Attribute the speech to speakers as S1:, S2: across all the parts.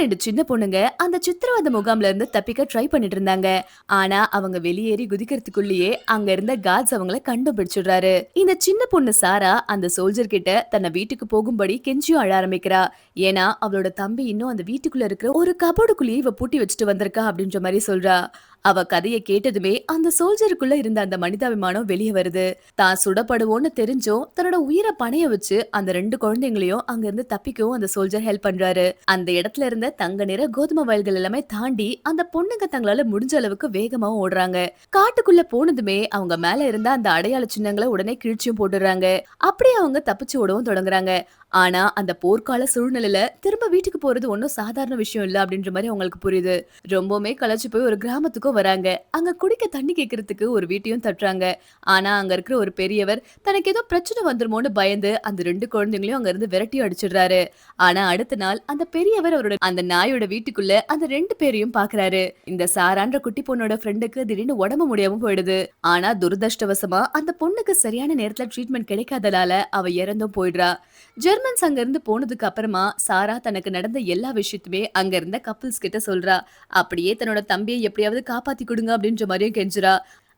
S1: 2 சின்ன பொண்ணுங்க அந்த சித்திரவதை முகாம்ல இருந்து தப்பிக்க ட்ரை பண்ணிட்டு இருந்தாங்க. ஆனா அவங்க வெளியேறி குதிக்கிறதுக்குள்ளேயே அங்க இருந்த கார்ட்ஸ் அவங்கள கண்டுபிடிச்சிடுறாரு. இந்த சின்ன பொண்ணு சாரா அந்த சோல்ஜர் கிட்ட தன்னை வீட்டுக்கு போகும்படி கெஞ்சியும் அழ ஆரம்பிக்கிறா. ஏன்னா அவளோட தம்பி இன்னும் அந்த வீட்டுக்குள்ள இருக்கிற ஒரு கபோர்டுக்குள்ளேயே இவ பூட்டி வச்சுட்டு வந்திருக்கா அப்படின்ற மாதிரி சொல்றா. அவ கதையை கேட்டதுமே அந்த சோல்ஜருக்குள்ள இருந்த அந்த மனிதாபிமானம் வெளியே வருது. தான் சுடப்படுவோன்னு தெரிஞ்சும் தன்னோட உயிரை பணைய வச்சு அந்த 2 குழந்தைங்களையும் அங்க இருந்து தப்பிக்கவும் அந்த சோல்ஜர் ஹெல்ப் பண்றாரு. அந்த இடத்துல இருந்த தங்க நிற கோதுமை வயல்கள் எல்லாமே தாண்டி அந்த பொண்ணுங்க தங்களால முடிஞ்ச அளவுக்கு வேகமா ஓடுறாங்க. காட்டுக்குள்ள போனதுமே அவங்க மேல இருந்த அந்த அடையாள சின்னங்களை உடனே கிழிச்சியும் போட்டுறாங்க. அப்படியே அவங்க தப்பிச்சு ஓடவும் தொடங்குறாங்க. ஆனா அந்த போர்க்கால சூழ்நிலையில திரும்ப வீட்டுக்கு போறது ஒன்னும் சாதாரண விஷயம் இல்ல அப்படின்ற மாதிரி அவங்களுக்கு புரியுது. ரொம்பவுமே களைச்சு போய் ஒரு கிராமத்துக்கும் வராங்க. அங்க குடிக்க தண்ணி கேட்கறதுக்கு ஒரு வீட்டையும் தட்டுறாங்க. ஆனா அங்க இருக்கிற ஒரு பெரியவர் தனக்கு ஏதோ பிரச்சனை வந்துருமோன்னு பயந்து அந்த 2 குழந்தைங்களையும் அங்க இருந்து விரட்டி அடிச்சிடுறாரு. ஆனா அடுத்த நாள் அந்த பெரியவர் அவரோட அந்த நாயோட வீட்டுக்குள்ள அந்த 2 பேரையும் பாக்குறாரு. இந்த சாரான்ற குட்டி பொண்ணோட ஃப்ரெண்டுக்கு திடீர்னு உடம்பு முடியாம போயிடுது. ஆனா துரதிர்ஷ்டவசமா அந்த பொண்ணுக்கு சரியான நேரத்துல ட்ரீட்மெண்ட் கிடைக்காததால அவ இறந்தும் போயிடுறா. ஜெர்மன்ஸ் அங்க இருந்து போனதுக்கு அப்புறமா சாரா தனக்கு நடந்த எல்லா விஷயத்துமே அங்க இருந்த கப்பிள்ஸ் கிட்ட சொல்றா. அப்படியே தன்னோட தம்பியை எப்படியாவது காப்பாத்தி கொடுங்க அப்படின்ற மாதிரியும் கெஞ்சுறா.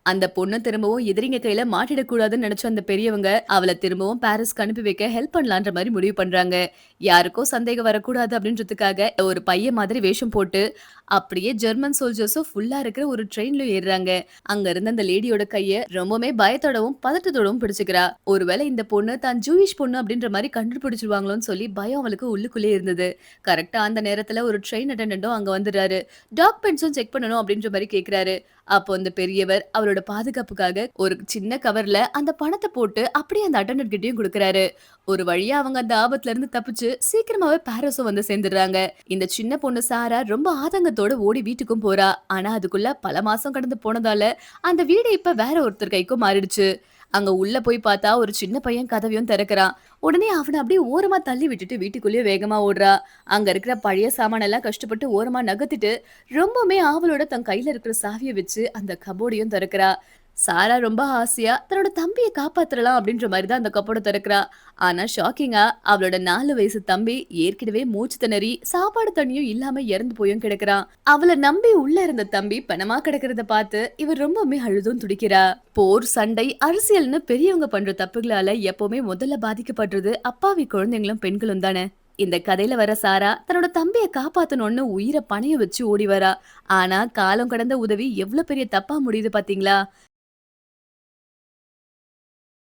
S1: அந்த பொண்ணு திரும்பவும் எதிரிங்க கையில மாட்டிடக்கூடாதுன்னு நினைச்ச அந்த பெரியவங்க அவளை திரும்பவும் பாரிஸ்க்கு அனுப்பி வைக்க ஹெல்ப் பண்ணலான்ற மாதிரி முடிவு பண்றாங்க. யாருக்கும் சந்தேகம் வரக்கூடாது அப்படின்றதுக்காக ஒரு பையன் மாதிரி வேஷம் போட்டு அப்படியே ஜெர்மன் சோல்ஜர்ஸும் ஃபுல்லா இருக்கிற ஒரு ட்ரெயின்ல ஏறுறாங்க. அங்க இருந்த அந்த லேடியோட கைய ரொம்பவுமே பயத்தோடவும் பதட்டத்தோடவும் பிடிச்சுக்கிறா. ஒருவேளை இந்த பொண்ணு தான் ஜூயிஷ் பொண்ணு அப்படின்ற மாதிரி கண்டுபிடிச்சிருவாங்களோன்னு சொல்லி பயம் அவளுக்கு உள்ளுக்குள்ளே இருந்தது. கரெக்டா அந்த நேரத்துல ஒரு ட்ரெயின் அட்டெண்டன்டும் அங்க வந்துடுறாரு. டாக்குமெண்ட்ஸும் செக் பண்ணணும் அப்படின்ற மாதிரி கேக்குறாரு. அப்போ அந்த பெரியவர் அவரோட பாதுகாப்புக்காக ஒரு சின்ன கவர்ல அந்த பணத்தை போட்டு அப்படியே அந்த அட்டெண்டன்ட் கிட்டயும் கொடுக்கறாரு. ஒரு வழியா அவங்க அந்த ஆபத்துல இருந்து தப்பிச்சு சீக்கிரமாவே பாரிஸும் வந்து சேர்ந்துடுறாங்க. இந்த சின்ன பொண்ணு சாரா ரொம்ப ஆதங்கத்தோட ஓடி வீட்டுக்கும் போறா. ஆனா அதுக்குள்ள பல மாசம் கடந்து போனதால அந்த வீடு இப்ப வேற ஒருத்தர் கைக்கும் மாறிடுச்சு. அங்க உள்ள போய் பார்த்தா ஒரு சின்ன பையன் கதவையும் திறக்கிறான். உடனே அவனை அப்படியே ஓரமா தள்ளி விட்டுட்டு வீட்டுக்குள்ளேயே வேகமா ஓடுறா. அங்க இருக்கிற பழைய சாமான எல்லாம் கஷ்டப்பட்டு ஓரமா நகர்த்திட்டு ரொம்பவுமே ஆவலோட தன் கையில இருக்கிற சாவியை வச்சு அந்த கபோர்டையும் திறக்கிறா. சாரா ரொம்ப ஆசையா தன்னோட தம்பியை காப்பாத்தலாம் அப்படின்ற மாதிரி தான் அந்த கப்போட திறக்கிறா. ஆனா ஷாக்கிங்கா அவளோட 4 வயசு தம்பி ஏற்கனவே மூச்சு திணறி சாப்பாடு தண்ணியும் இல்லாம இறந்து போயும் கிடக்குறான். அவளை நம்பி உள்ள இருந்த தம்பி பணமா கிடக்கிறத பார்த்து இவர் ரொம்பவுமே அழுதும் துடிக்கிறா. போர், சண்டை, அரசியல்னு பெரியவங்க பண்ற தப்புகளால எப்பவுமே முதல்ல பாதிக்கப்படுறது அப்பாவி குழந்தைங்களும் பெண்களும் தானே. இந்த கதையில வர சாரா தன்னோட தம்பியை காப்பாத்தணும்னு உயிரை பணைய வச்சு ஓடி வரா. ஆனா காலம் கடந்த உதவி எவ்வளவு பெரிய தப்பா முடியுது பாத்தீங்களா?